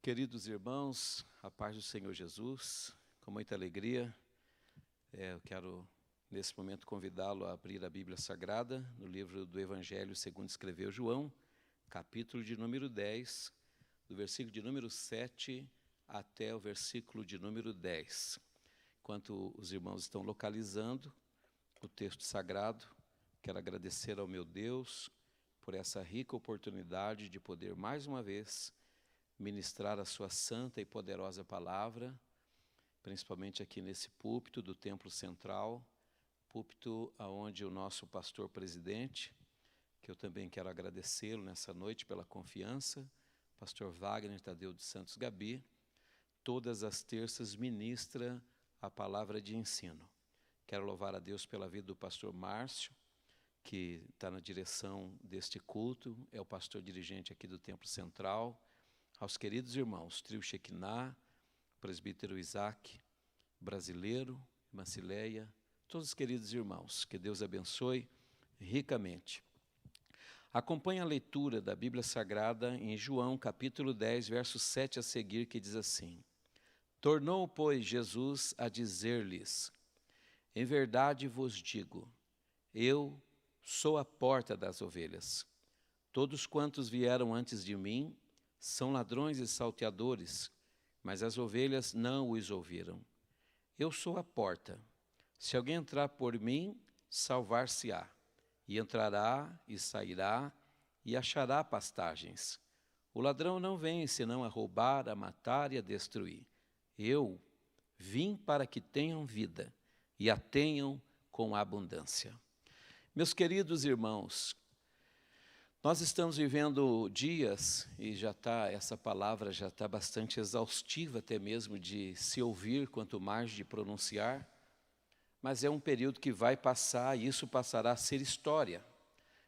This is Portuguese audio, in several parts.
Queridos irmãos, a paz do Senhor Jesus, com muita alegria, eu quero nesse momento convidá-lo a abrir a Bíblia Sagrada, no livro do Evangelho segundo escreveu João, capítulo de número 10, do versículo de número 7 até o versículo de número 10. Enquanto os irmãos estão localizando o texto sagrado, quero agradecer ao meu Deus por essa rica oportunidade de poder mais uma vez ministrar a sua santa e poderosa palavra, principalmente aqui nesse púlpito do Templo Central, púlpito onde o nosso pastor presidente, que eu também quero agradecê-lo nessa noite pela confiança, pastor Wagner Tadeu dos Santos Gabi, todas as terças ministra a palavra de ensino. Quero louvar a Deus pela vida do pastor Márcio, que está na direção deste culto, é o pastor dirigente aqui do Templo Central, aos queridos irmãos, Trio Shekinah, presbítero Isaac, brasileiro, Mancileia, todos os queridos irmãos, que Deus abençoe ricamente. Acompanhe a leitura da Bíblia Sagrada em João, capítulo 10, verso 7 a seguir, que diz assim: Tornou, pois, Jesus a dizer-lhes: Em verdade vos digo, eu sou a porta das ovelhas. Todos quantos vieram antes de mim são ladrões e salteadores, mas as ovelhas não os ouviram. Eu sou a porta. Se alguém entrar por mim, salvar-se-á, e entrará e sairá, e achará pastagens. O ladrão não vem senão a roubar, a matar e a destruir. Eu vim para que tenham vida, e a tenham com abundância. Meus queridos irmãos, nós estamos vivendo dias, e essa palavra já está bastante exaustiva até mesmo de se ouvir, quanto mais de pronunciar, mas é um período que vai passar e isso passará a ser história.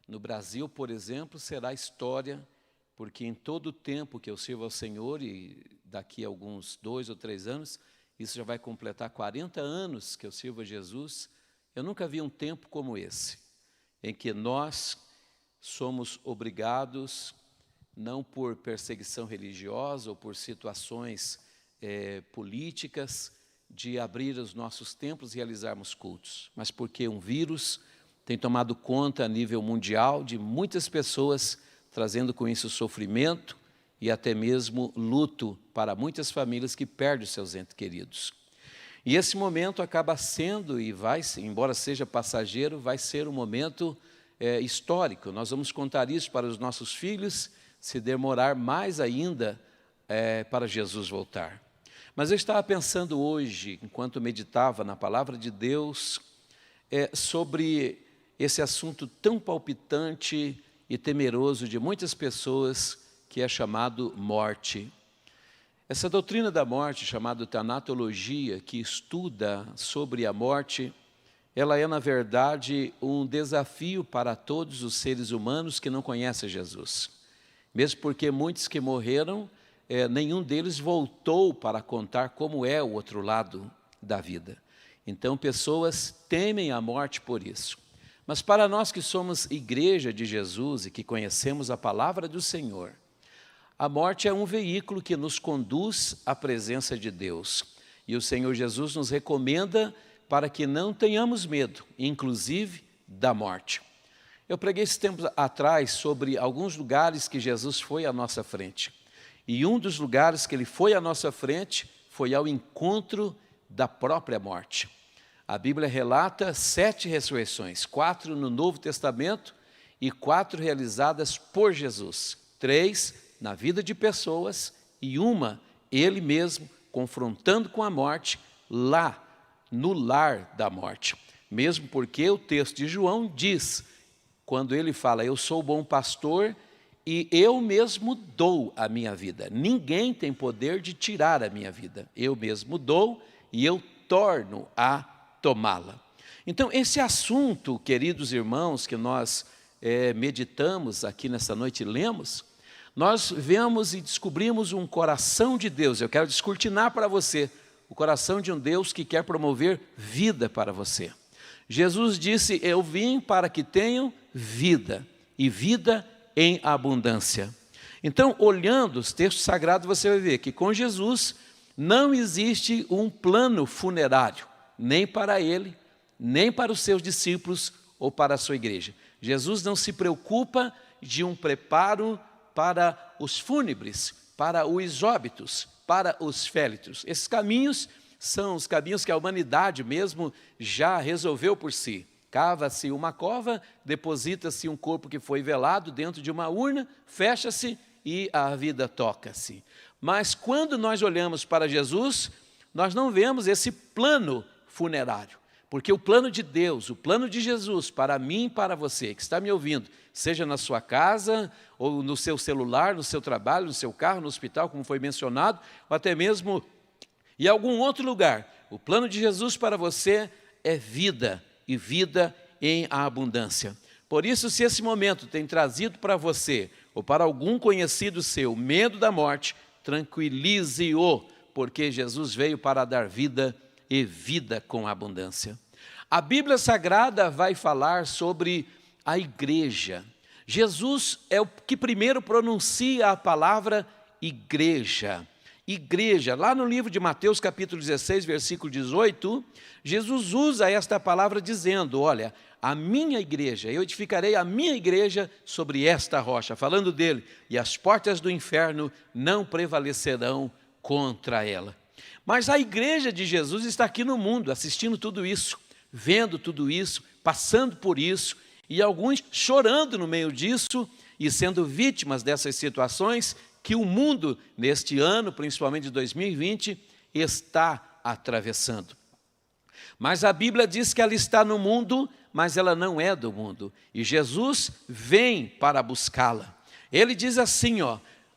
No Brasil, por exemplo, será história, porque em todo o tempo que eu sirvo ao Senhor, e daqui a alguns 2 ou 3 anos, isso já vai completar 40 anos que eu sirvo a Jesus, eu nunca vi um tempo como esse, em que nós somos obrigados, não por perseguição religiosa ou por situações políticas, de abrir os nossos templos e realizarmos cultos, mas porque um vírus tem tomado conta a nível mundial de muitas pessoas, trazendo com isso sofrimento e até mesmo luto para muitas famílias que perdem os seus entes queridos. E esse momento acaba sendo, e vai, embora seja passageiro, vai ser um momento histórico. Nós vamos contar isso para os nossos filhos, se demorar mais ainda para Jesus voltar. Mas eu estava pensando hoje, enquanto meditava na palavra de Deus, sobre esse assunto tão palpitante e temeroso de muitas pessoas, que é chamado morte. Essa doutrina da morte, chamada tanatologia, que estuda sobre a morte, ela é, na verdade, um desafio para todos os seres humanos que não conhecem Jesus. Mesmo porque muitos que morreram, nenhum deles voltou para contar como é o outro lado da vida. Então, pessoas temem a morte por isso. Mas para nós que somos igreja de Jesus e que conhecemos a palavra do Senhor, a morte é um veículo que nos conduz à presença de Deus. E o Senhor Jesus nos recomenda para que não tenhamos medo, inclusive da morte. Eu preguei esse tempo atrás sobre alguns lugares que Jesus foi à nossa frente. E um dos lugares que ele foi à nossa frente foi ao encontro da própria morte. A Bíblia relata 7 ressurreições, 4 no Novo Testamento e 4 realizadas por Jesus. 3 na vida de pessoas e uma, ele mesmo, confrontando com a morte lá no lar da morte. Mesmo porque o texto de João diz, quando ele fala, eu sou o bom pastor e eu mesmo dou a minha vida. Ninguém tem poder de tirar a minha vida. Eu mesmo dou e eu torno a tomá-la. Então, esse assunto, queridos irmãos, que nós meditamos aqui nessa noite e lemos, nós vemos e descobrimos um coração de Deus. Eu quero descortinar para você o coração de um Deus que quer promover vida para você. Jesus disse, eu vim para que tenham vida, e vida em abundância. Então, olhando os textos sagrados, você vai ver que com Jesus não existe um plano funerário, nem para ele, nem para os seus discípulos ou para a sua igreja. Jesus não se preocupa de um preparo para os fúnebres, para os óbitos, para os félitos. Esses caminhos são os caminhos que a humanidade mesmo já resolveu por si. Cava-se uma cova, deposita-se um corpo que foi velado dentro de uma urna, fecha-se e a vida toca-se. Mas quando nós olhamos para Jesus, nós não vemos esse plano funerário. Porque o plano de Deus, o plano de Jesus para mim e para você que está me ouvindo, seja na sua casa, ou no seu celular, no seu trabalho, no seu carro, no hospital, como foi mencionado, ou até mesmo em algum outro lugar, o plano de Jesus para você é vida, e vida em abundância. Por isso, se esse momento tem trazido para você, ou para algum conhecido seu, medo da morte, tranquilize-o, porque Jesus veio para dar vida e vida com abundância. A Bíblia Sagrada vai falar sobre a igreja. Jesus é o que primeiro pronuncia a palavra igreja. Igreja, lá no livro de Mateus capítulo 16, versículo 18, Jesus usa esta palavra dizendo, olha, a minha igreja, eu edificarei a minha igreja sobre esta rocha, falando dele, e as portas do inferno não prevalecerão contra ela. Mas a igreja de Jesus está aqui no mundo, assistindo tudo isso, vendo tudo isso, passando por isso, e alguns chorando no meio disso e sendo vítimas dessas situações que o mundo, neste ano, principalmente de 2020, está atravessando. Mas a Bíblia diz que ela está no mundo, mas ela não é do mundo. E Jesus vem para buscá-la. Ele diz assim,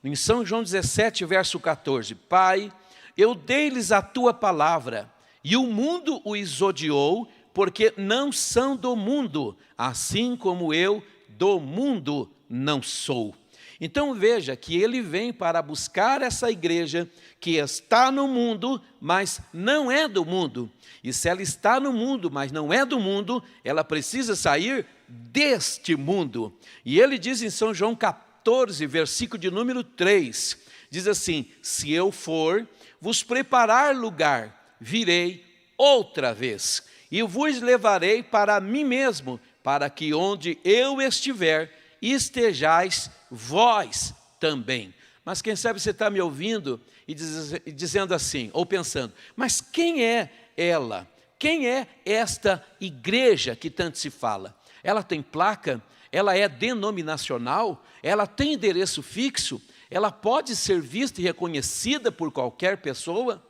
em São João 17, verso 14, Pai, eu dei-lhes a tua palavra, e o mundo os odiou, porque não são do mundo, assim como eu do mundo não sou. Então veja que ele vem para buscar essa igreja que está no mundo, mas não é do mundo. E se ela está no mundo, mas não é do mundo, ela precisa sair deste mundo. E ele diz em São João 14, versículo de número 3, diz assim, se eu for vos preparar lugar, virei outra vez, e vos levarei para mim mesmo, para que onde eu estiver, estejais vós também. Mas quem sabe você está me ouvindo e dizendo assim, ou pensando, mas quem é ela? Quem é esta igreja que tanto se fala? Ela tem placa? Ela é denominacional? Ela tem endereço fixo? Ela pode ser vista e reconhecida por qualquer pessoa?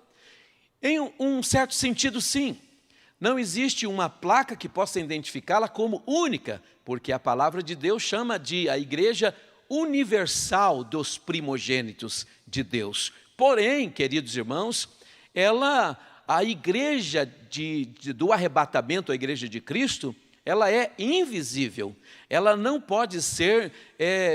Em um certo sentido, sim. Não existe uma placa que possa identificá-la como única, porque a palavra de Deus chama de a igreja universal dos primogênitos de Deus. Porém, queridos irmãos, a igreja do arrebatamento, a igreja de Cristo, ela é invisível. Ela não pode ser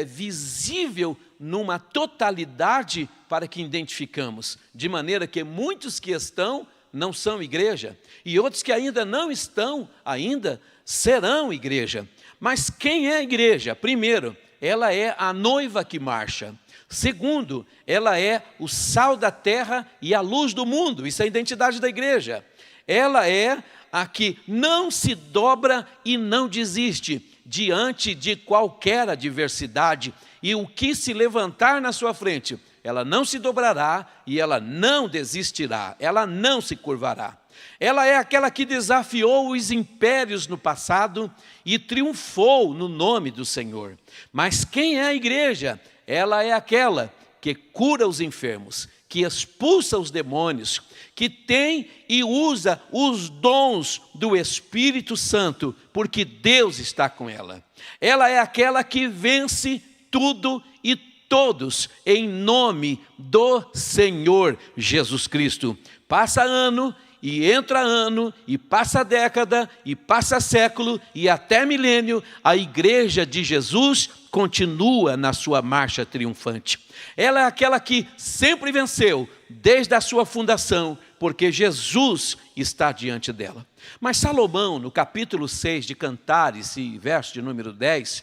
visível numa totalidade para que identificamos, de maneira que muitos que estão não são igreja, e outros que ainda não estão, ainda serão igreja. Mas quem é a igreja? Primeiro, ela é a noiva que marcha. Segundo, ela é o sal da terra e a luz do mundo. Isso é a identidade da igreja. Ela é a que não se dobra e não desiste diante de qualquer adversidade. E o que se levantar na sua frente, ela não se dobrará e ela não desistirá, ela não se curvará. Ela é aquela que desafiou os impérios no passado e triunfou no nome do Senhor. Mas quem é a igreja? Ela é aquela que cura os enfermos, que expulsa os demônios, que tem e usa os dons do Espírito Santo, porque Deus está com ela. Ela é aquela que vence tudo e todos em nome do Senhor Jesus Cristo. Passa ano e entra ano, e passa década, e passa século, e até milênio, a igreja de Jesus continua na sua marcha triunfante. Ela é aquela que sempre venceu, desde a sua fundação, porque Jesus está diante dela. Mas Salomão, no capítulo 6 de Cantares, e verso de número 10,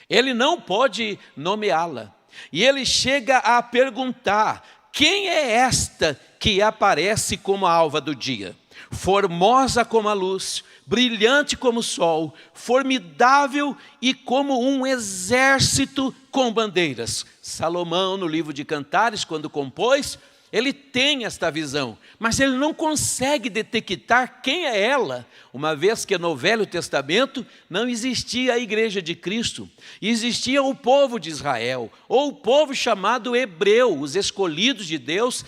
ele não pode nomeá-la. E ele chega a perguntar: quem é esta que aparece como a alva do dia? Formosa como a luz, brilhante como o sol, formidável e como um exército com bandeiras. Salomão, no livro de Cantares, quando compôs, ele tem esta visão, mas ele não consegue detectar quem é ela, uma vez que no Velho Testamento não existia a igreja de Cristo, existia o povo de Israel, ou o povo chamado hebreu, os escolhidos de Deus,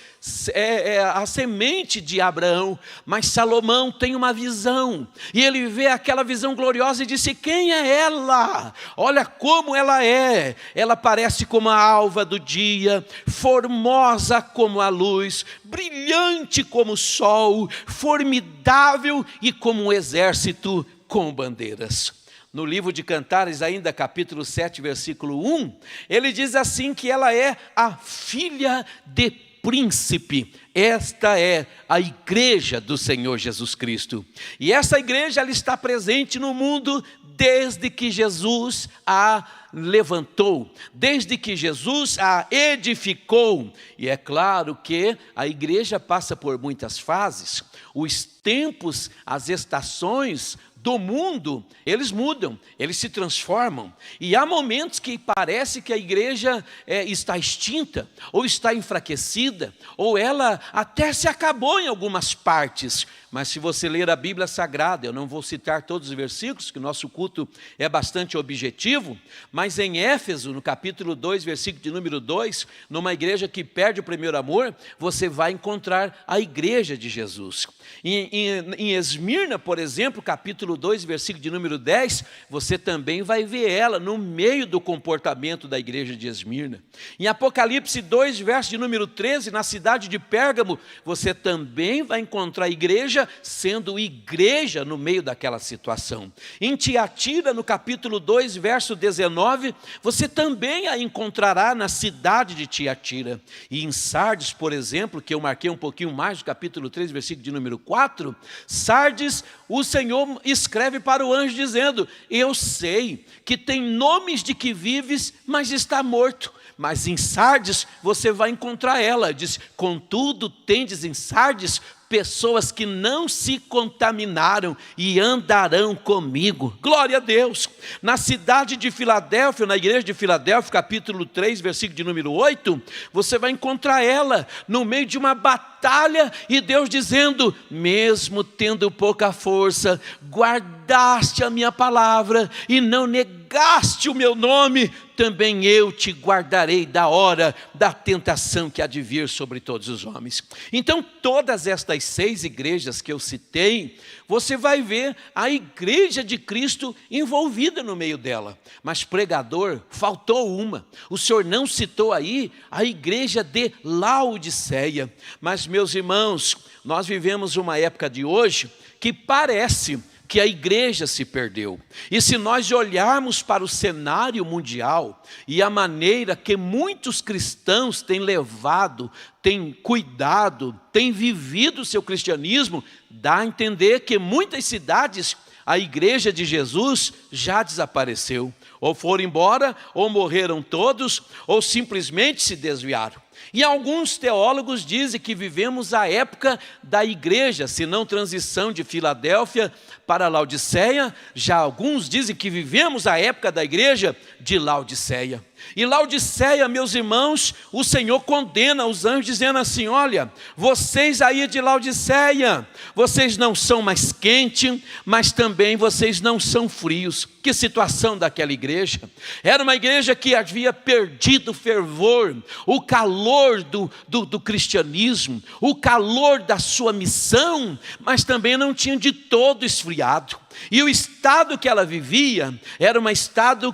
a semente de Abraão. Mas Salomão tem uma visão, e ele vê aquela visão gloriosa e disse: quem é ela? Olha como ela parece como a alva do dia, formosa como a luz, brilhante como o sol, formidável e como um exército com bandeiras. No livro de Cantares, ainda capítulo 7, versículo 1, ele diz assim que ela é a filha de príncipe. Esta é a igreja do Senhor Jesus Cristo. E essa igreja, ela está presente no mundo desde que Jesus a levantou, desde que Jesus a edificou. E é claro que a igreja passa por muitas fases. Os tempos, as estações do mundo, eles mudam, eles se transformam. E há momentos que parece que a igreja está extinta, ou está enfraquecida, ou ela até se acabou em algumas partes. Mas se você ler a Bíblia Sagrada, eu não vou citar todos os versículos, que o nosso culto é bastante objetivo, mas em Éfeso, no capítulo 2, versículo de número 2, numa igreja que perde o primeiro amor, você vai encontrar a igreja de Jesus. Em Esmirna, por exemplo, capítulo 2, versículo de número 10, você também vai ver ela no meio do comportamento da igreja de Esmirna. Em Apocalipse 2, verso de número 13, na cidade de Pérgamo, você também vai encontrar a igreja sendo igreja no meio daquela situação. Em Tiatira, no capítulo 2, verso 19, você também a encontrará na cidade de Tiatira. E em Sardes, por exemplo, que eu marquei um pouquinho mais, no capítulo 3, versículo de número 4, Sardes, o Senhor escreve para o anjo dizendo: eu sei que tem nomes de que vives, mas está morto. Mas em Sardes você vai encontrar ela. Diz: contudo tendes em Sardes pessoas que não se contaminaram e andarão comigo. Glória a Deus. Na cidade de Filadélfia, na igreja de Filadélfia, capítulo 3, versículo de número 8, você vai encontrar ela no meio de uma batalha, e Deus dizendo: mesmo tendo pouca força, guardaste a minha palavra e não negaste o meu nome, também eu te guardarei da hora da tentação que há de vir sobre todos os homens. Então, todas estas 6 igrejas que eu citei, você vai ver a igreja de Cristo envolvida no meio dela. Mas pregador, faltou uma. O senhor não citou aí a igreja de Laodiceia. Mas, meus irmãos, nós vivemos uma época de hoje que parece que a igreja se perdeu. E se nós olharmos para o cenário mundial e a maneira que muitos cristãos têm levado, têm cuidado, têm vivido o seu cristianismo, dá a entender que muitas cidades, a igreja de Jesus já desapareceu. Ou foram embora, ou morreram todos, ou simplesmente se desviaram. E alguns teólogos dizem que vivemos a época da igreja, se não transição de Filadélfia para Laodiceia, já alguns dizem que vivemos a época da igreja de Laodiceia. E Laodiceia, meus irmãos, o Senhor condena os anjos dizendo assim: olha, vocês aí de Laodiceia, vocês não são mais quentes, mas também vocês não são frios. Que situação daquela igreja? Era uma igreja que havia perdido o fervor, o calor do cristianismo, o calor da sua missão, mas também não tinha de todo esfriado. E o estado que ela vivia era um estado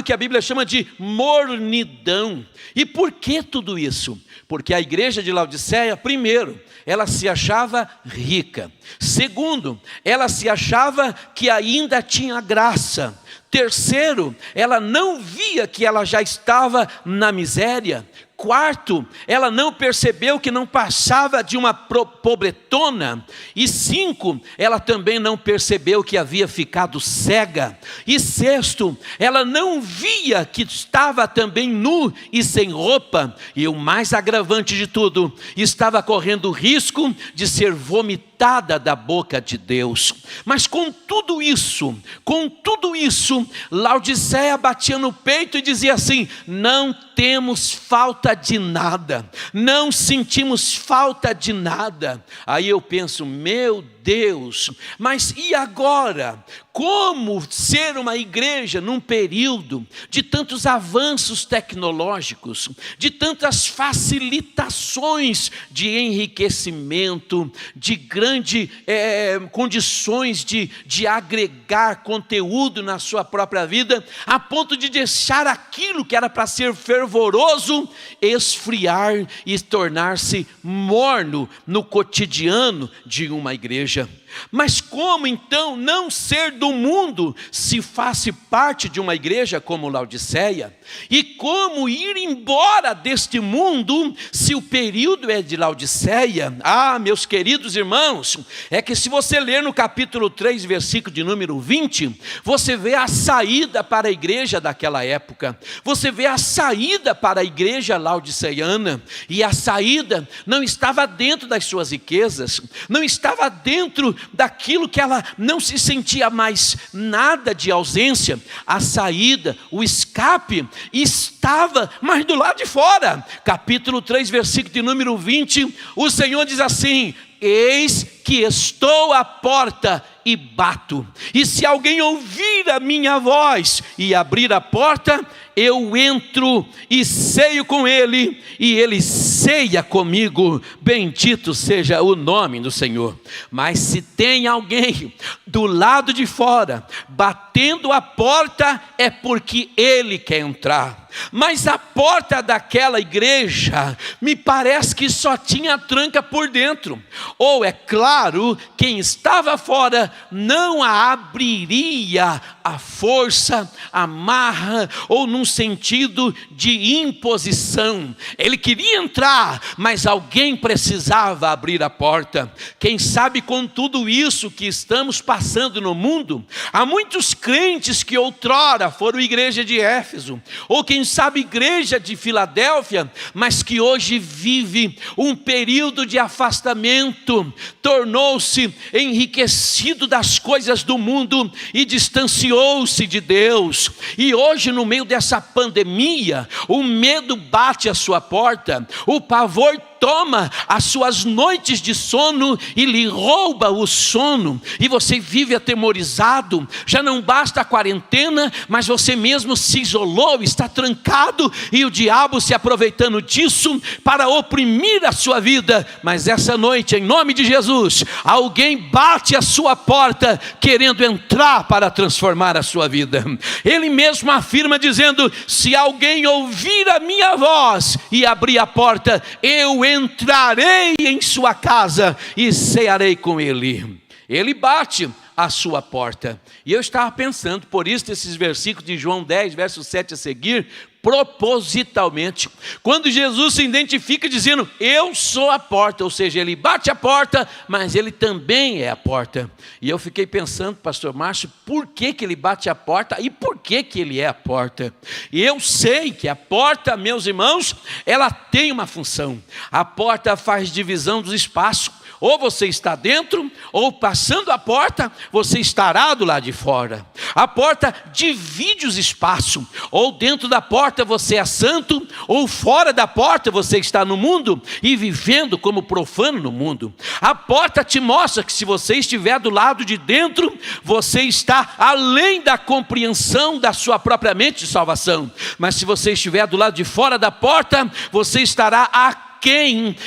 que a Bíblia chama de mornidão. E por que tudo isso? Porque a igreja de Laodiceia, primeiro, ela se achava rica. Segundo, ela se achava que ainda tinha graça. Terceiro, ela não via que ela já estava na miséria. Quarto, ela não percebeu que não passava de uma pobretona. E 5, ela também não percebeu que havia ficado cega. E 6, ela não via que estava também nu e sem roupa. E o mais agravante de tudo, estava correndo o risco de ser vomitada da boca de Deus. Mas com tudo isso, Laodiceia batia no peito e dizia assim: não temos falta de nada, não sentimos falta de nada. Aí eu penso, meu Deus, mas e agora? Como ser uma igreja num período de tantos avanços tecnológicos, de tantas facilitações de enriquecimento, de grandes condições de agregar conteúdo na sua própria vida, a ponto de deixar aquilo que era para ser fervoroso, esfriar e tornar-se morno no cotidiano de uma igreja. Mas como então não ser do mundo se faz parte de uma igreja como Laodiceia? E como ir embora deste mundo se o período é de Laodiceia? Ah, meus queridos irmãos, é que se você ler no capítulo 3, versículo de número 20, você vê a saída para a igreja daquela época, você vê a saída para a igreja laodiceiana, e a saída não estava dentro das suas riquezas, não estava dentro daquilo que ela não se sentia mais nada de ausência. A saída, o escape estava mais do lado de fora. Capítulo 3, versículo de número 20, o Senhor diz assim: eis que estou à porta e bato, e se alguém ouvir a minha voz e abrir a porta, eu entro e ceio com ele, e ele ceia comigo. Bendito seja o nome do Senhor. Mas se tem alguém do lado de fora batendo a porta, é porque ele quer entrar. Mas a porta daquela igreja me parece que só tinha tranca por dentro, ou é claro, quem estava fora não a abriria à força, à marra, ou num sentido de imposição. Ele queria entrar, mas alguém precisava abrir a porta. Quem sabe com tudo isso que estamos passando no mundo, há muitos crentes que outrora foram igreja de Éfeso, ou quem sabe igreja de Filadélfia, mas que hoje vive um período de afastamento, tornou-se enriquecido das coisas do mundo e distanciou-se de Deus. E hoje, no meio dessa pandemia, o medo bate à sua porta, o pavor toma as suas noites de sono e lhe rouba o sono, e você vive atemorizado. Já não basta a quarentena, mas você mesmo se isolou, está trancado, e o diabo se aproveitando disso para oprimir a sua vida. Mas essa noite, em nome de Jesus, alguém bate a sua porta querendo entrar para transformar a sua vida. Ele mesmo afirma dizendo: se alguém ouvir a minha voz e abrir a porta, eu entrarei em sua casa e cearei com ele. Ele bate a sua porta. E eu estava pensando, por isso esses versículos de João 10, verso 7 a seguir, propositalmente, quando Jesus se identifica dizendo: eu sou a porta, ou seja, ele bate a porta, mas ele também é a porta. E eu fiquei pensando, pastor Márcio, por que ele bate a porta e por que ele é a porta? E eu sei que a porta, meus irmãos, ela tem uma função. A porta faz divisão dos espaços. Ou você está dentro, ou passando a porta, você estará do lado de fora. A porta divide os espaços. Ou dentro da porta você é santo, ou fora da porta você está no mundo e vivendo como profano no mundo. A porta te mostra que se você estiver do lado de dentro, você está além da compreensão da sua própria mente de salvação. Mas se você estiver do lado de fora da porta, você estará aquém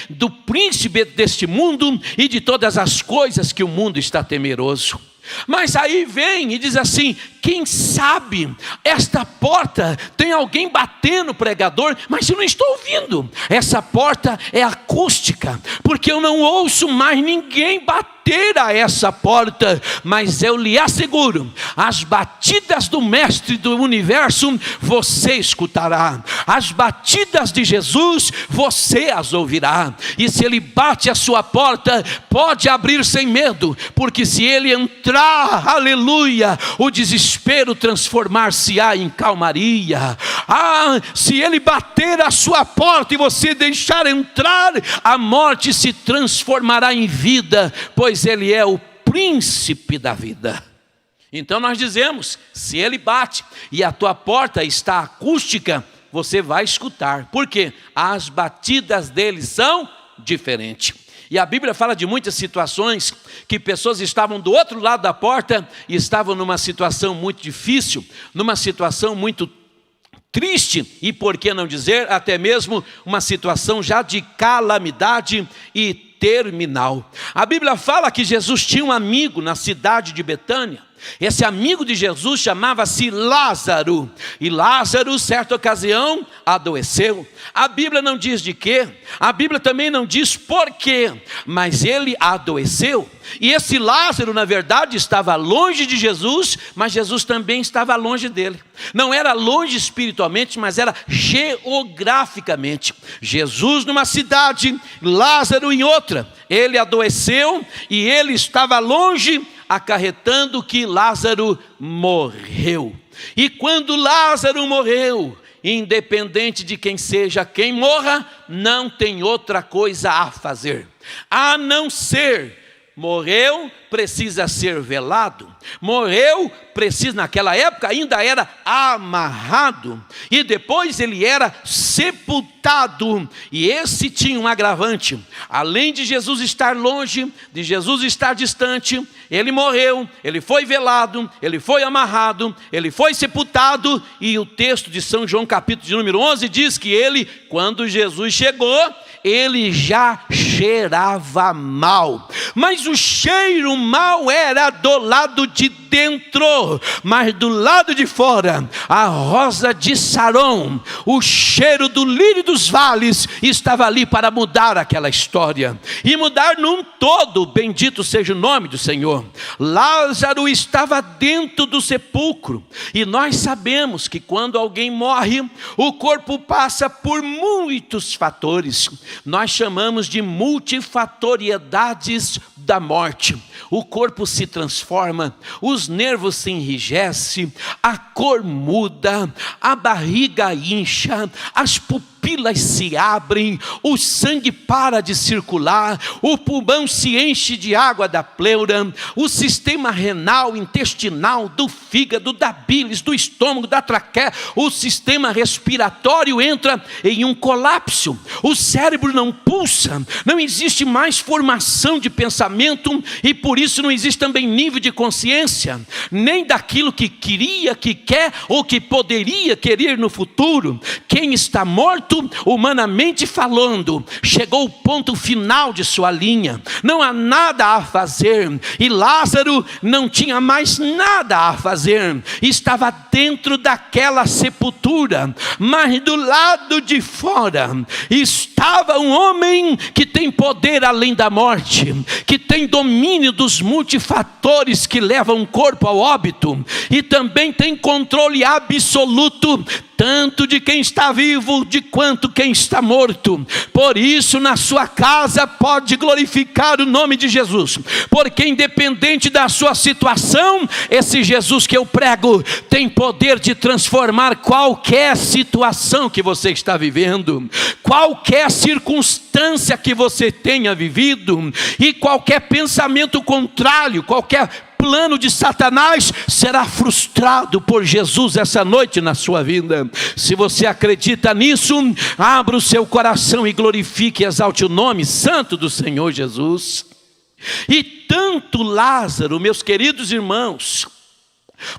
do príncipe deste mundo e de todas as coisas que o mundo está temeroso. Mas aí vem e diz assim: quem sabe esta porta tem alguém batendo, pregador, mas eu não estou ouvindo. Essa porta é acústica, porque eu não ouço mais ninguém bater a essa porta. Mas eu lhe asseguro, as batidas do Mestre do Universo você escutará, as batidas de Jesus você as ouvirá. E se ele bate a sua porta, pode abrir sem medo, porque se ele entrar, aleluia, o desespero transformar-se-á em calmaria. Se ele bater a sua porta e você deixar entrar, a morte se transformará em vida, pois ele é o príncipe da vida. Então nós dizemos, se ele bate e a tua porta está acústica, você vai escutar. Por quê? As batidas dele são diferentes. E a Bíblia fala de muitas situações que pessoas estavam do outro lado da porta e estavam numa situação muito difícil, numa situação muito triste e, por que não dizer, até mesmo uma situação já de calamidade e terminal. A Bíblia fala que Jesus tinha um amigo na cidade de Betânia. Esse amigo de Jesus chamava-se Lázaro. E Lázaro, certa ocasião, adoeceu. A Bíblia não diz de quê, a Bíblia também não diz por quê, mas ele adoeceu. E esse Lázaro, na verdade, estava longe de Jesus, mas Jesus também estava longe dele. Não era longe espiritualmente, mas era geograficamente. Jesus numa cidade, Lázaro em outra. Ele adoeceu e ele estava longe, acarretando que Lázaro morreu. E quando Lázaro morreu, independente de quem seja, quem morra, não tem outra coisa a fazer, a não ser: morreu, precisa ser velado. Morreu, precisa, naquela época ainda era amarrado. E depois ele era sepultado. E esse tinha um agravante. Além de Jesus estar longe, de Jesus estar distante, ele morreu, ele foi velado, ele foi amarrado, ele foi sepultado. E o texto de São João, capítulo de número 11, diz que ele, quando Jesus chegou, ele já cheirava mal. Mas o cheiro mal era do lado de dentro, mas do lado de fora, a rosa de Saron, o cheiro do lírio dos vales, estava ali para mudar aquela história, e mudar num todo. Bendito seja o nome do Senhor. Lázaro estava dentro do sepulcro, e nós sabemos que quando alguém morre, o corpo passa por muitos fatores. Nós chamamos de multifatoriedades da morte. O corpo se transforma, os nervos se enrijecem, a cor muda, a barriga incha, as pupilas se abrem, o sangue para de circular, o pulmão se enche de água da pleura, o sistema renal, intestinal, do fígado, da bílis, do estômago, da traqueia, o sistema respiratório entra em um colapso, o cérebro não pulsa, não existe mais formação de pensamento, e por isso não existe também nível de consciência, nem daquilo que queria, que quer ou que poderia querer no futuro. Quem está morto, humanamente falando, chegou ao ponto final de sua linha, não há nada a fazer. E Lázaro não tinha mais nada a fazer, estava dentro daquela sepultura, mas do lado de fora estava um homem que tem poder além da morte, que tem domínio dos multifatores que levam o corpo ao óbito, e também tem controle absoluto, tanto de quem está vivo, de quanto quem está morto. Por isso, na sua casa pode glorificar o nome de Jesus, porque independente da sua situação, esse Jesus que eu prego tem poder de transformar qualquer situação que você está vivendo, qualquer circunstância que você tenha vivido, e qualquer pensamento contrário, qualquer plano de Satanás será frustrado por Jesus essa noite na sua vida. Se você acredita nisso, abra o seu coração e glorifique e exalte o nome santo do Senhor Jesus. E tanto Lázaro, meus queridos irmãos,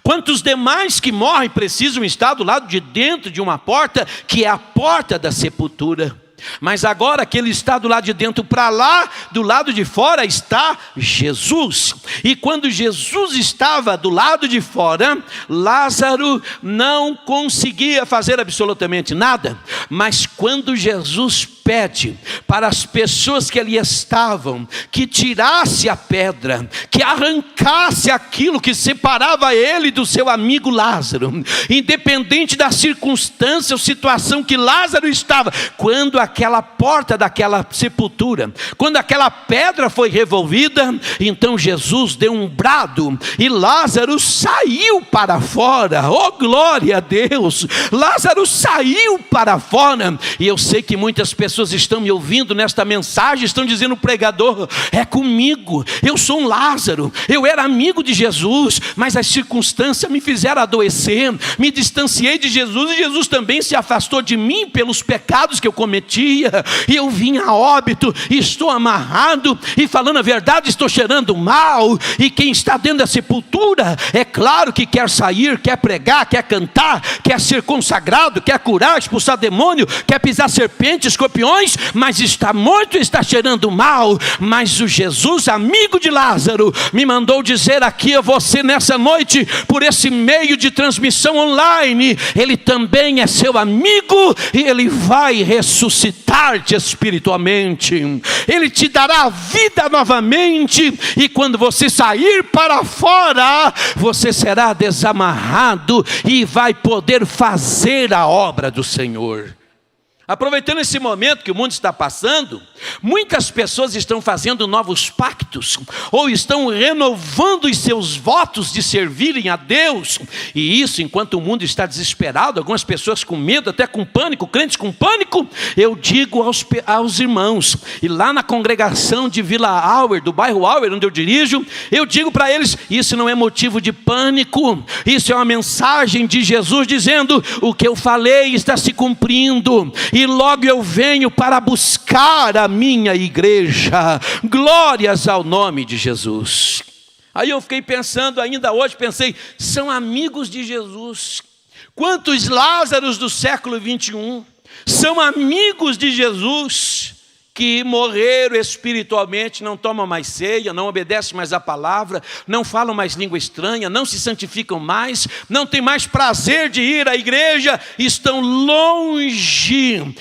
quanto os demais que morrem precisam estar do lado de dentro de uma porta, que é a porta da sepultura. Mas agora que ele está do lado de dentro para lá, do lado de fora está Jesus. E quando Jesus estava do lado de fora, Lázaro não conseguia fazer absolutamente nada. Mas quando Jesus pede para as pessoas que ali estavam, que tirasse a pedra, que arrancasse aquilo que separava ele do seu amigo Lázaro, independente da circunstância ou situação que Lázaro estava, quando aquela porta daquela sepultura, quando aquela pedra foi revolvida, então Jesus deu um brado e Lázaro saiu para fora. Oh, glória a Deus! Lázaro saiu para fora. E eu sei que muitas pessoas estão me ouvindo nesta mensagem, estão dizendo: pregador, é comigo, eu sou um Lázaro, eu era amigo de Jesus, mas as circunstâncias me fizeram adoecer, me distanciei de Jesus, e Jesus também se afastou de mim pelos pecados que eu cometia, e eu vim a óbito, e estou amarrado, e falando a verdade, estou cheirando mal. E quem está dentro da sepultura, é claro que quer sair, quer pregar, quer cantar, quer ser consagrado, quer curar, expulsar demônio, quer pisar serpente, escorpiões, mas está morto e está cheirando mal. Mas o Jesus, amigo de Lázaro, me mandou dizer aqui a você nessa noite, por esse meio de transmissão online, ele também é seu amigo, e ele vai ressuscitar-te espiritualmente, ele te dará vida novamente, e quando você sair para fora, você será desamarrado e vai poder fazer a obra do Senhor. Aproveitando esse momento que o mundo está passando, muitas pessoas estão fazendo novos pactos, ou estão renovando os seus votos de servirem a Deus, e isso enquanto o mundo está desesperado, algumas pessoas com medo, até com pânico, crentes com pânico. Eu digo aos irmãos, e lá na congregação de Vila Auer, do bairro Auer, onde eu dirijo, eu digo para eles: isso não é motivo de pânico, isso é uma mensagem de Jesus dizendo: o que eu falei está se cumprindo, e logo eu venho para buscar a minha igreja. Glórias ao nome de Jesus. Aí eu fiquei pensando, ainda hoje pensei, são amigos de Jesus. Quantos Lázaros do século 21 são amigos de Jesus, que morreram espiritualmente, não tomam mais ceia, não obedecem mais a palavra, não falam mais língua estranha, não se santificam mais, não têm mais prazer de ir à igreja, estão longe,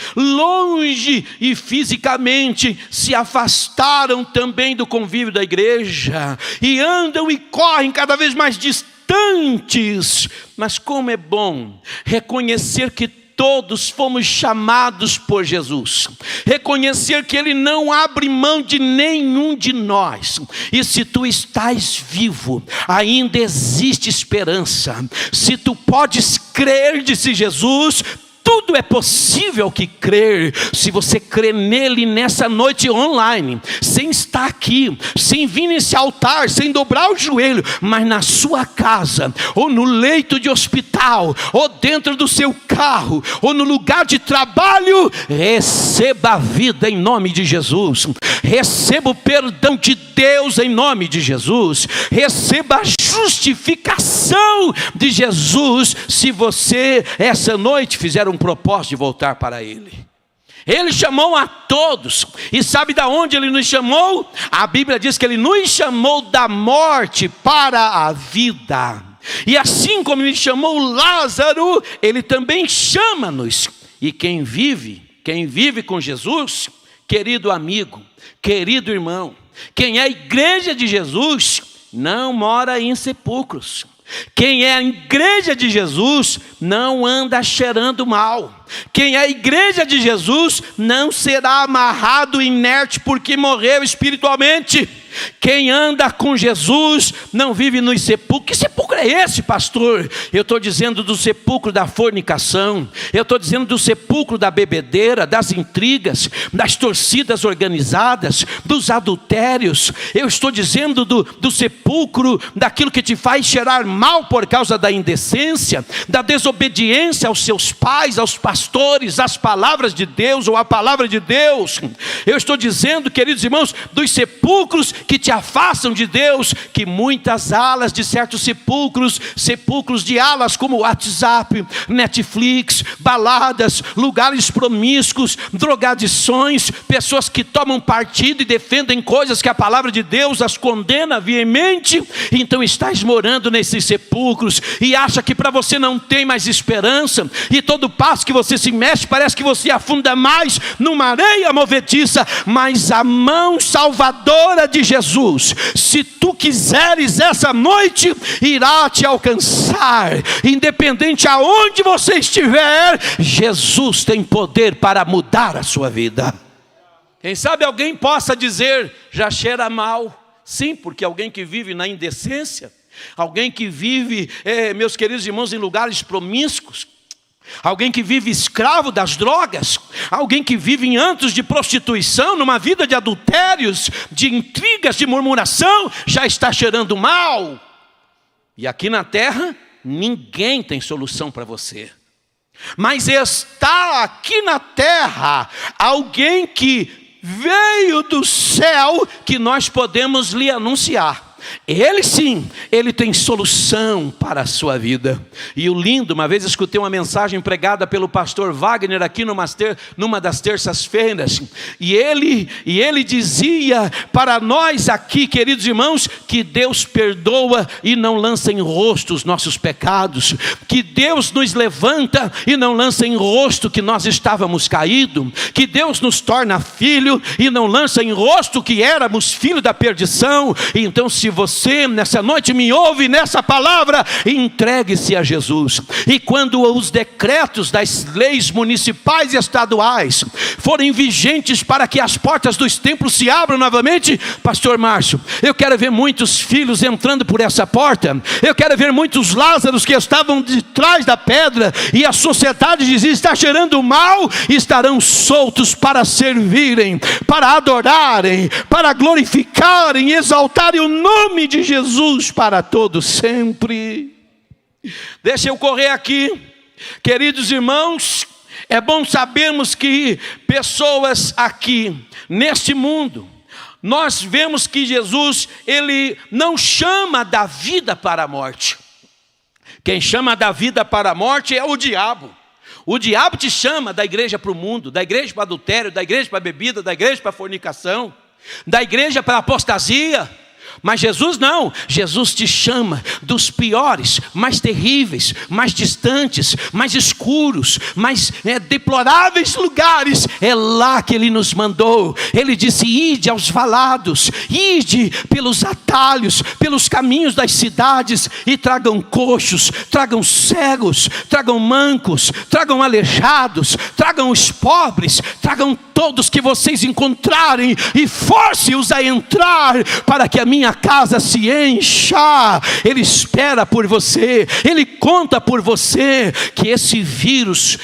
e fisicamente se afastaram também do convívio da igreja, e andam e correm cada vez mais distantes. Mas como é bom reconhecer que todos fomos chamados por Jesus, reconhecer que Ele não abre mão de nenhum de nós, e se tu estás vivo, ainda existe esperança. Se tu podes crer, disse Jesus, tudo é possível que crer. Se você crê nele nessa noite online, sem estar aqui, sem vir nesse altar, sem dobrar o joelho, mas na sua casa, ou no leito de hospital, ou dentro do seu carro, ou no lugar de trabalho, receba a vida em nome de Jesus, receba o perdão de Deus em nome de Jesus, receba a justificação de Jesus, se você essa noite fizer um propósito de voltar para Ele. Ele chamou a todos, e sabe de onde Ele nos chamou? A Bíblia diz que Ele nos chamou da morte para a vida, e assim como Ele chamou Lázaro, Ele também chama-nos. E quem vive com Jesus, querido amigo, querido irmão, quem é a igreja de Jesus, não mora em sepulcros. Quem é a igreja de Jesus não anda cheirando mal. Quem é a igreja de Jesus não será amarrado inerte porque morreu espiritualmente. Quem anda com Jesus não vive nos sepulcros. Que sepulcro é esse, pastor? Eu estou dizendo do sepulcro da fornicação, eu estou dizendo do sepulcro da bebedeira, das intrigas, das torcidas organizadas, dos adultérios. Eu estou dizendo do sepulcro daquilo que te faz cheirar mal por causa da indecência, da desobediência aos seus pais, aos pastores, às palavras de Deus ou à palavra de Deus. Eu estou dizendo, queridos irmãos, dos sepulcros que te afastam de Deus, que muitas alas de certos sepulcros de alas como WhatsApp, Netflix, baladas, lugares promíscuos, drogadições, pessoas que tomam partido e defendem coisas que a palavra de Deus as condena veemente. Então estás morando nesses sepulcros e acha que para você não tem mais esperança, e todo passo que você se mexe parece que você afunda mais numa areia movediça. Mas a mão salvadora de Jesus, se tu quiseres essa noite, irá te alcançar, independente aonde você estiver. Jesus tem poder para mudar a sua vida. Quem sabe alguém possa dizer, já cheira mal. Sim, porque alguém que vive na indecência, alguém que vive, meus queridos irmãos, em lugares promíscuos, alguém que vive escravo das drogas, alguém que vive em antros de prostituição, numa vida de adultérios, de intrigas, de murmuração, já está cheirando mal. E aqui na terra, ninguém tem solução para você. Mas está aqui na terra alguém que veio do céu, que nós podemos lhe anunciar. Ele sim, ele tem solução para a sua vida. E o lindo, uma vez escutei uma mensagem pregada pelo pastor Wagner aqui numa das terças-feiras, e ele dizia para nós aqui, queridos irmãos, que Deus perdoa e não lança em rosto os nossos pecados, que Deus nos levanta e não lança em rosto que nós estávamos caídos, que Deus nos torna filho e não lança em rosto que éramos filho da perdição. Então, se você nessa noite me ouve nessa palavra, entregue-se a Jesus. E quando os decretos das leis municipais e estaduais forem vigentes para que as portas dos templos se abram novamente, pastor Márcio, eu quero ver muitos filhos entrando por essa porta. Eu quero ver muitos Lázaros que estavam de trás da pedra e a sociedade dizia, está cheirando mal, estarão soltos para servirem, para adorarem, para glorificarem e exaltarem o nome de Jesus para todos sempre. Deixa eu correr aqui, queridos irmãos. É bom sabermos que pessoas aqui neste mundo, nós vemos que Jesus, ele não chama da vida para a morte. Quem chama da vida para a morte é o diabo. O diabo te chama da igreja para o mundo, da igreja para o adultério, da igreja para a bebida, da igreja para a fornicação, da igreja para a apostasia. Mas Jesus não, Jesus te chama dos piores, mais terríveis, mais distantes, mais escuros, mais deploráveis lugares. É lá que Ele nos mandou. Ele disse, ide aos valados, ide pelos atalhos, pelos caminhos das cidades, e tragam coxos, tragam cegos, tragam mancos, tragam aleijados, tragam os pobres, tragam todos que vocês encontrarem, e force-os a entrar, para que a minha casa se encha. Ele espera por você, Ele conta por você, que esse vírus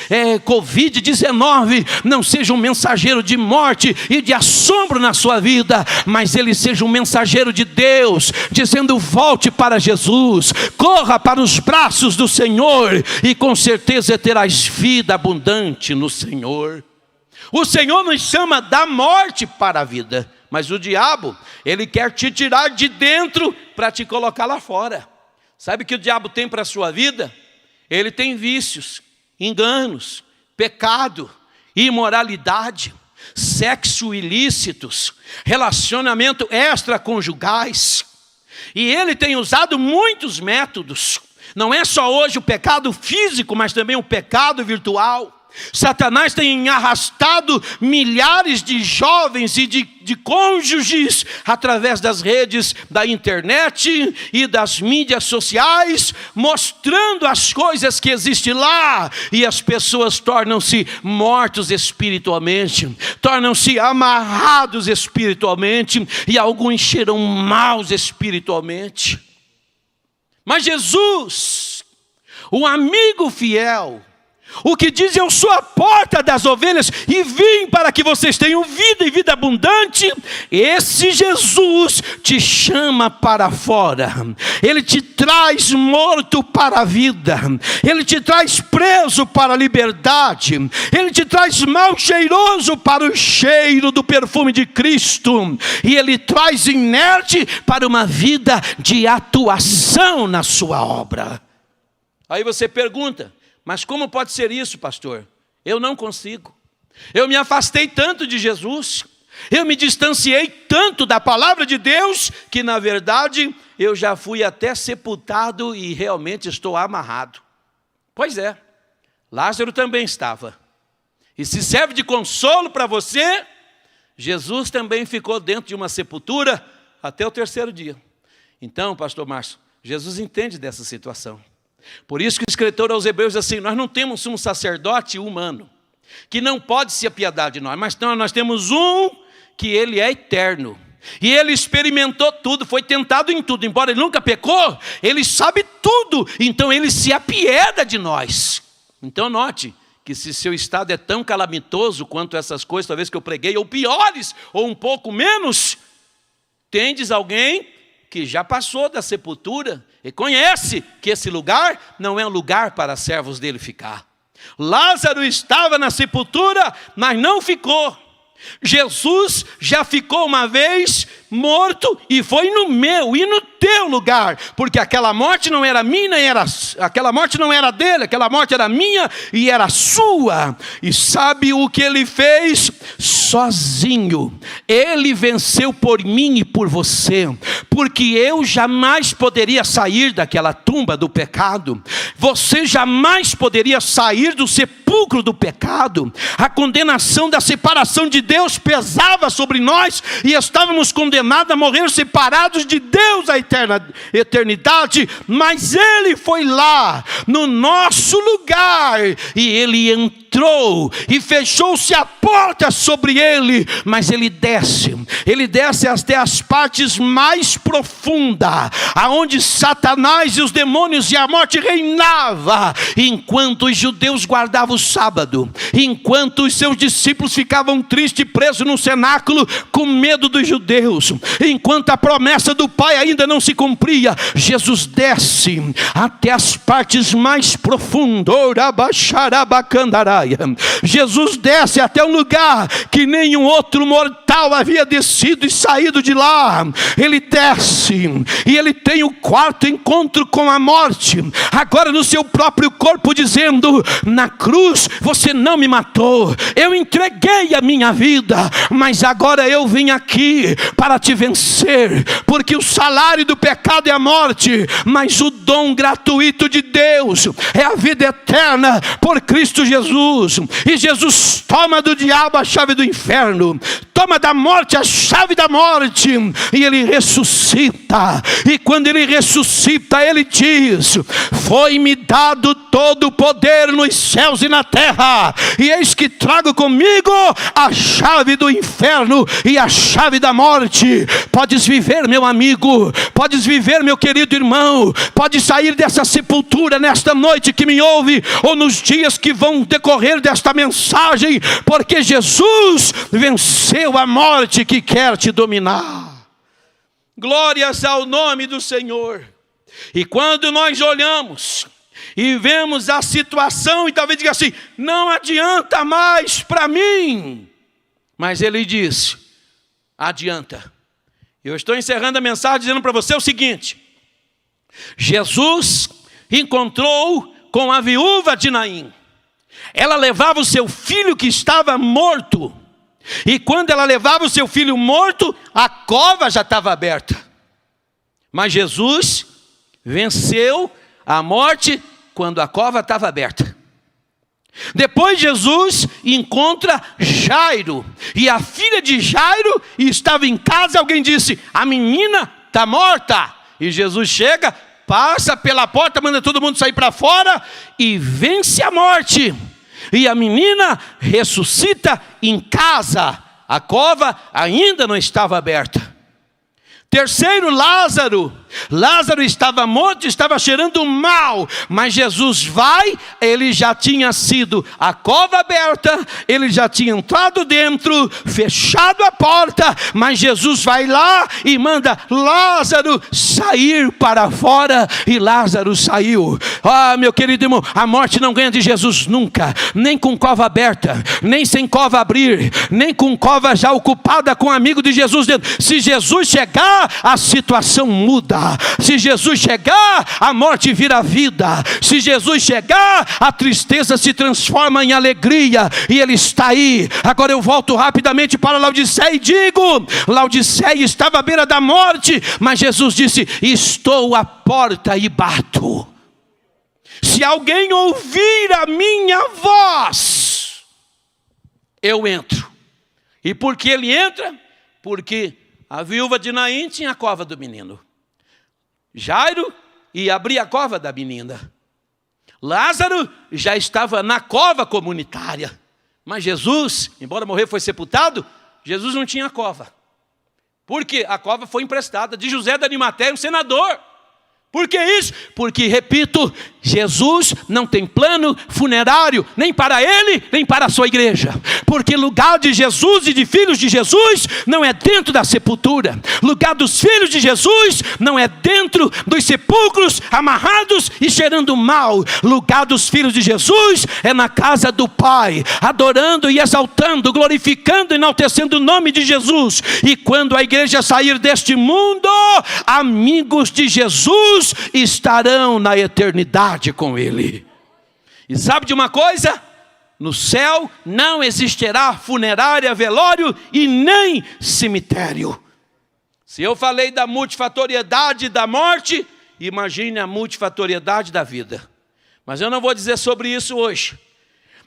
Covid-19 não seja um mensageiro de morte e de assombro na sua vida, mas ele seja um mensageiro de Deus, dizendo, volte para Jesus, corra para os braços do Senhor, e com certeza terás vida abundante no Senhor. O Senhor nos chama da morte para a vida, mas o diabo, ele quer te tirar de dentro para te colocar lá fora. Sabe o que o diabo tem para a sua vida? Ele tem vícios, enganos, pecado, imoralidade, sexo ilícitos, relacionamento extraconjugais. E ele tem usado muitos métodos. Não é só hoje o pecado físico, mas também o pecado virtual. Satanás tem arrastado milhares de jovens e de cônjuges através das redes da internet e das mídias sociais, mostrando as coisas que existem lá, e as pessoas tornam-se mortos espiritualmente, tornam-se amarrados espiritualmente, e alguns cheiram maus espiritualmente. Mas Jesus, o amigo fiel, O que diz: eu sou a porta das ovelhas e vim para que vocês tenham vida e vida abundante. Esse Jesus te chama para fora. Ele te traz morto para a vida. Ele te traz preso para a liberdade. Ele te traz mal cheiroso para o cheiro do perfume de Cristo. E Ele traz inerte para uma vida de atuação na sua obra. Aí você pergunta: mas como pode ser isso, pastor? Eu não consigo. Eu me afastei tanto de Jesus, eu me distanciei tanto da palavra de Deus, que na verdade eu já fui até sepultado e realmente estou amarrado. Pois é, Lázaro também estava. E se serve de consolo para você, Jesus também ficou dentro de uma sepultura até o 3º dia. Então, pastor Márcio, Jesus entende dessa situação. Por isso que o escritor aos Hebreus diz assim: nós não temos um sacerdote humano, que não pode se apiedar de nós, mas nós temos um que ele é eterno. E ele experimentou tudo, foi tentado em tudo, embora ele nunca pecou, ele sabe tudo, então ele se apieda de nós. Então note que se seu estado é tão calamitoso quanto essas coisas, talvez que eu preguei, ou piores, ou um pouco menos, tendes alguém que já passou da sepultura e conhece que esse lugar não é um lugar para servos dele ficar. Lázaro estava na sepultura, mas não ficou. Jesus já ficou uma vez morto e foi no meu e no teu lugar, porque aquela morte não era minha, aquela morte não era dele, aquela morte era minha e era sua. E sabe o que ele fez? Sozinho ele venceu por mim e por você, porque eu jamais poderia sair daquela tumba do pecado, você jamais poderia sair do sepulcro do pecado. A condenação da separação de Deus pesava sobre nós e estávamos condenados a morrer separados de Deus a eternidade, mas ele foi lá no nosso lugar e ele entrou e fechou-se a porta sobre ele, mas ele desce até as partes mais profundas, aonde Satanás e os demônios e a morte reinava, enquanto os judeus guardavam o sábado, enquanto os seus discípulos ficavam tristes e presos no cenáculo com medo dos judeus, enquanto a promessa do Pai ainda não se cumpria, Jesus desce até as partes mais profundas. Jesus desce até um lugar que nenhum outro mortal havia descido e saído de lá. Ele desce e ele tem o 4º encontro com a morte, agora no seu próprio corpo, dizendo: na cruz você não me matou, eu entreguei a minha vida, mas agora eu vim aqui para te vencer, porque o salário do pecado é a morte, mas o dom gratuito de Deus é a vida eterna por Cristo Jesus. E Jesus toma do diabo a chave do inferno, toma da morte a chave da morte, e ele ressuscita. E quando ele ressuscita, ele diz: foi-me dado todo o poder nos céus e na terra, e eis que trago comigo a chave do inferno e a chave da morte. Podes viver, meu amigo, podes viver, meu querido irmão, pode sair dessa sepultura nesta noite que me ouve, ou nos dias que vão decorrer desta mensagem, porque Jesus venceu a morte que quer te dominar. Glórias ao nome do Senhor. E quando nós olhamos e vemos a situação, e talvez diga assim: não adianta mais para mim, mas ele diz: adianta. Eu estou encerrando a mensagem dizendo para você o seguinte: Jesus encontrou com a viúva de Naim. Ela levava o seu filho que estava morto, e quando ela levava o seu filho morto, a cova já estava aberta. Mas Jesus venceu a morte quando a cova estava aberta. Depois Jesus encontra Jairo, e a filha de Jairo estava em casa. Alguém disse: a menina está morta. E Jesus chega, passa pela porta, manda todo mundo sair para fora e vence a morte. E a menina ressuscita em casa. A cova ainda não estava aberta. Terceiro, Lázaro Lázaro estava morto, estava cheirando mal, mas Jesus vai, ele já tinha sido a cova aberta, ele já tinha entrado dentro, fechado a porta, mas Jesus vai lá e manda Lázaro sair para fora, e Lázaro saiu. Meu querido irmão, a morte não ganha de Jesus nunca, nem com cova aberta, nem sem cova abrir, nem com cova já ocupada com amigo de Jesus dentro. Se Jesus chegar, a situação muda. Se Jesus chegar, a morte vira vida. Se Jesus chegar, a tristeza se transforma em alegria, e ele está aí. Agora eu volto rapidamente para Laodiceia e digo: Laodiceia estava à beira da morte, mas Jesus disse: estou à porta e bato. Se alguém ouvir a minha voz, eu entro. E por que ele entra? Porque a viúva de Naim tinha a cova do menino. Jairo ia abrir a cova da menina. Lázaro já estava na cova comunitária. Mas Jesus, embora morrer foi sepultado, Jesus não tinha cova. Por quê? A cova foi emprestada de José da Arimateia, um senador. Por que isso? Porque, repito, Jesus não tem plano funerário, nem para ele, nem para a sua igreja. Porque lugar de Jesus e de filhos de Jesus não é dentro da sepultura. Lugar dos filhos de Jesus não é dentro dos sepulcros, amarrados e cheirando mal. Lugar dos filhos de Jesus é na casa do Pai, adorando e exaltando, glorificando e enaltecendo o nome de Jesus. E quando a igreja sair deste mundo, amigos de Jesus estarão na eternidade com ele. E sabe de uma coisa? No céu não existirá funerária, velório e nem cemitério. Se eu falei da multifatoriedade da morte, imagine a multifatoriedade da vida. Mas eu não vou dizer sobre isso hoje.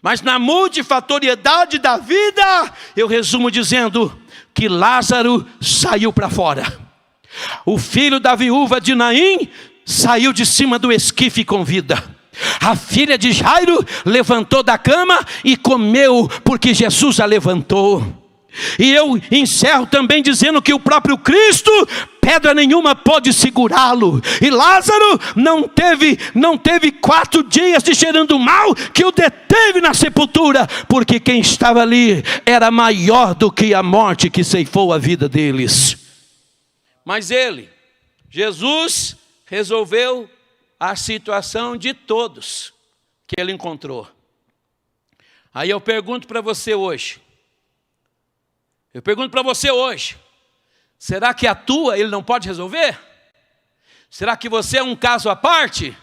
Mas na multifatoriedade da vida, eu resumo dizendo que Lázaro saiu para fora. O filho da viúva de Naim saiu de cima do esquife com vida. A filha de Jairo levantou da cama e comeu, porque Jesus a levantou. E eu encerro também dizendo que o próprio Cristo, pedra nenhuma pode segurá-lo. E Lázaro não teve 4 dias de cheirando mal que o deteve na sepultura, porque quem estava ali era maior do que a morte que ceifou a vida deles. Mas Jesus, resolveu a situação de todos que ele encontrou. Aí eu pergunto para você hoje. Será que a tua ele não pode resolver? Será que você é um caso à parte?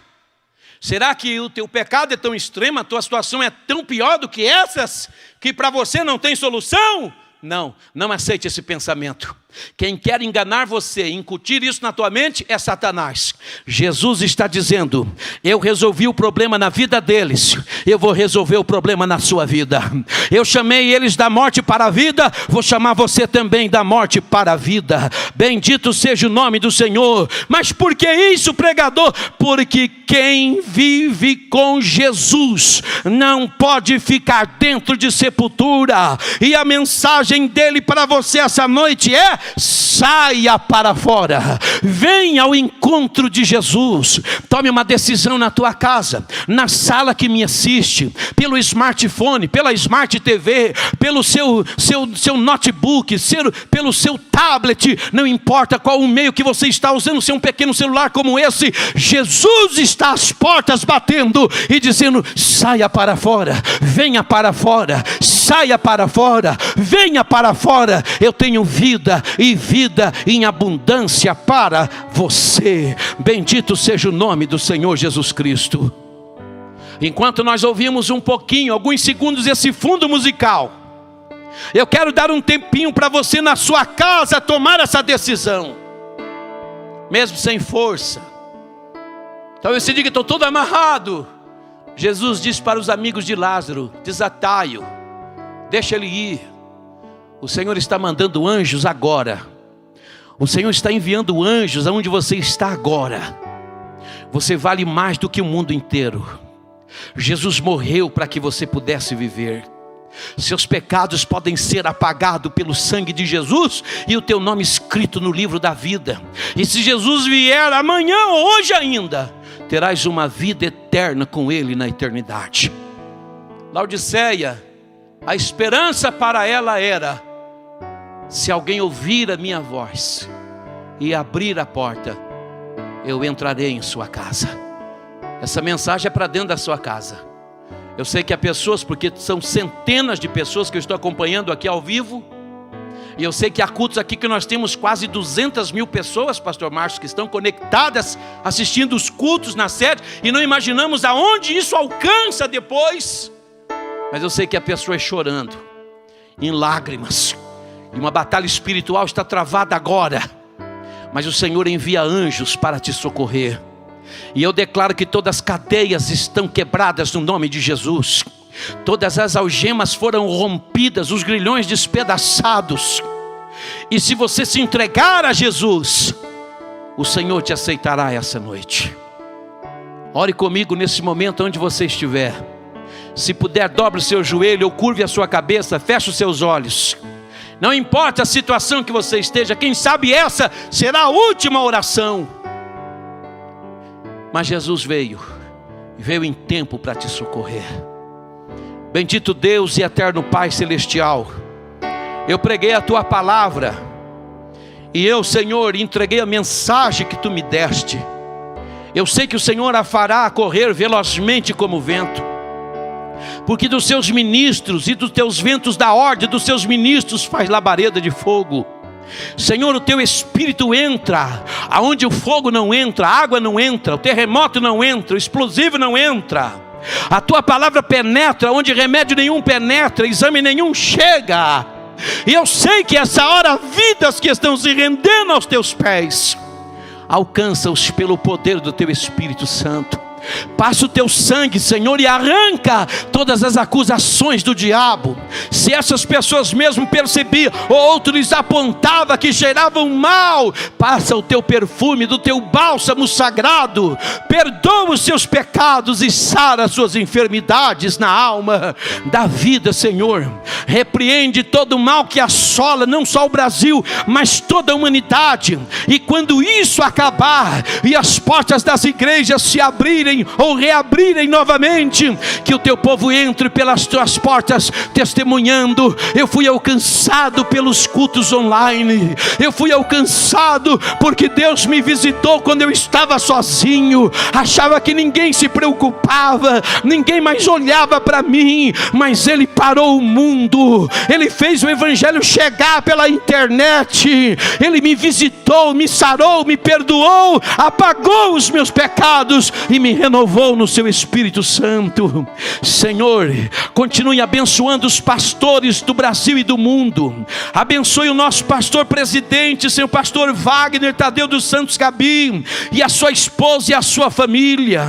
Será que o teu pecado é tão extremo, a tua situação é tão pior do que essas, que para você não tem solução? Não aceite esse pensamento. Quem quer enganar você, incutir isso na tua mente, é Satanás. Jesus está dizendo: eu resolvi o problema na vida deles, eu vou resolver o problema na sua vida. Eu chamei eles da morte para a vida, vou chamar você também da morte para a vida. Bendito seja o nome do Senhor. Mas por que isso, pregador? Porque quem vive com Jesus não pode ficar dentro de sepultura. E a mensagem dele para você essa noite é: saia para fora, venha ao encontro de Jesus. Tome uma decisão na tua casa, na sala que me assiste, pelo smartphone, pela Smart TV, pelo seu notebook, pelo seu tablet, não importa qual o meio que você está usando, se é um pequeno celular como esse, Jesus está às portas batendo e dizendo: saia para fora, venha para fora, saia para fora, venha para fora. Eu tenho vida e vida em abundância para você. Bendito seja o nome do Senhor Jesus Cristo. Enquanto nós ouvimos um pouquinho, alguns segundos, esse fundo musical, eu quero dar um tempinho para você na sua casa tomar essa decisão, mesmo sem força. Talvez você diga: estou todo amarrado. Jesus disse para os amigos de Lázaro: desatai-o, deixa ele ir. O Senhor está mandando anjos agora. O Senhor está enviando anjos aonde você está agora. Você vale mais do que o mundo inteiro. Jesus morreu para que você pudesse viver. Seus pecados podem ser apagados pelo sangue de Jesus e o teu nome escrito no livro da vida. E se Jesus vier amanhã ou hoje ainda, terás uma vida eterna com Ele na eternidade. Laodiceia, a esperança para ela era: se alguém ouvir a minha voz e abrir a porta, eu entrarei em sua casa. Essa mensagem é para dentro da sua casa. Eu sei que há pessoas, porque são centenas de pessoas que eu estou acompanhando aqui ao vivo, e eu sei que há cultos aqui que nós temos quase 200 mil pessoas, pastor Márcio, que estão conectadas, assistindo os cultos na sede, e não imaginamos aonde isso alcança depois. Mas eu sei que há pessoas chorando, em lágrimas, e uma batalha espiritual está travada agora, mas o Senhor envia anjos para te socorrer. E eu declaro que todas as cadeias estão quebradas no nome de Jesus. Todas as algemas foram rompidas, os grilhões despedaçados. E se você se entregar a Jesus, o Senhor te aceitará essa noite. Ore comigo nesse momento onde você estiver. Se puder, dobre o seu joelho ou curve a sua cabeça, feche os seus olhos. Não importa a situação que você esteja, quem sabe essa será a última oração. Mas Jesus veio em tempo para te socorrer. Bendito Deus e eterno Pai celestial, eu preguei a tua palavra, e eu, Senhor, entreguei a mensagem que tu me deste. Eu sei que o Senhor a fará correr velozmente como o vento, porque dos seus ministros e dos teus ventos da ordem dos seus ministros faz labareda de fogo. Senhor, o teu Espírito entra aonde o fogo não entra, a água não entra, o terremoto não entra, o explosivo não entra. A tua palavra penetra onde remédio nenhum penetra, exame nenhum chega. E eu sei que essa hora vidas que estão se rendendo aos teus pés, alcança-os pelo poder do teu Espírito Santo. Passa o teu sangue, Senhor, e arranca todas as acusações do diabo. Se essas pessoas mesmo percebiam, ou outro lhes apontava que cheiravam mal, passa o teu perfume do teu bálsamo sagrado, perdoa os seus pecados e sara as suas enfermidades na alma, da vida, Senhor. Repreende todo o mal que assola não só o Brasil, mas toda a humanidade. E quando isso acabar e as portas das igrejas se abrirem ou reabrirem novamente, que o teu povo entre pelas tuas portas testemunhando: eu fui alcançado pelos cultos online, eu fui alcançado porque Deus me visitou quando eu estava sozinho, achava que ninguém se preocupava, ninguém mais olhava para mim, mas Ele parou o mundo, Ele fez o evangelho chegar pela internet, Ele me visitou, me sarou, me perdoou, apagou os meus pecados e me renovou no seu Espírito Santo. Senhor, continue abençoando os pastores do Brasil e do mundo. Abençoe o nosso pastor presidente, Senhor pastor Wagner Tadeu dos Santos Gabi, e a sua esposa e a sua família.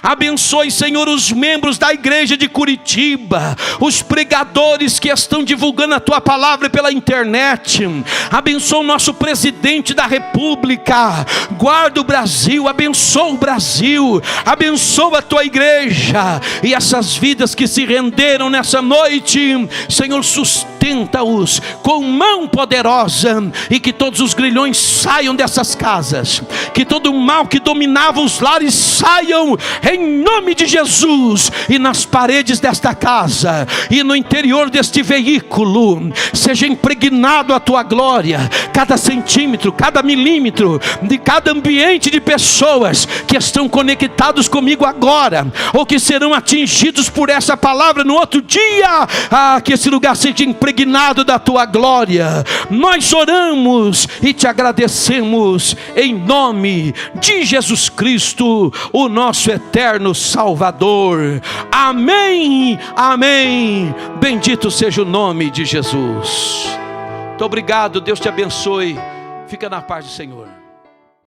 Abençoe, Senhor, os membros da igreja de Curitiba, os pregadores que estão divulgando a tua palavra pela internet. Abençoe o nosso presidente da república, guarda o Brasil, abençoa o Brasil, abençoa a tua igreja e essas vidas que se renderam nessa noite. Senhor, sustenta-os com mão poderosa, e que todos os grilhões saiam dessas casas, que todo o mal que dominava os lares saiam em nome de Jesus. E nas paredes desta casa e no interior deste veículo seja impregnado a tua glória, cada centímetro, cada milímetro de cada ambiente de pessoas que estão conectados comigo agora, ou que serão atingidos por essa palavra no outro dia. Que esse lugar seja impregnado da tua glória. Nós oramos e te agradecemos em nome de Jesus Cristo, o nosso eterno Salvador. Amém, amém. Bendito seja o nome de Jesus. Muito obrigado, Deus te abençoe. Fica na paz do Senhor.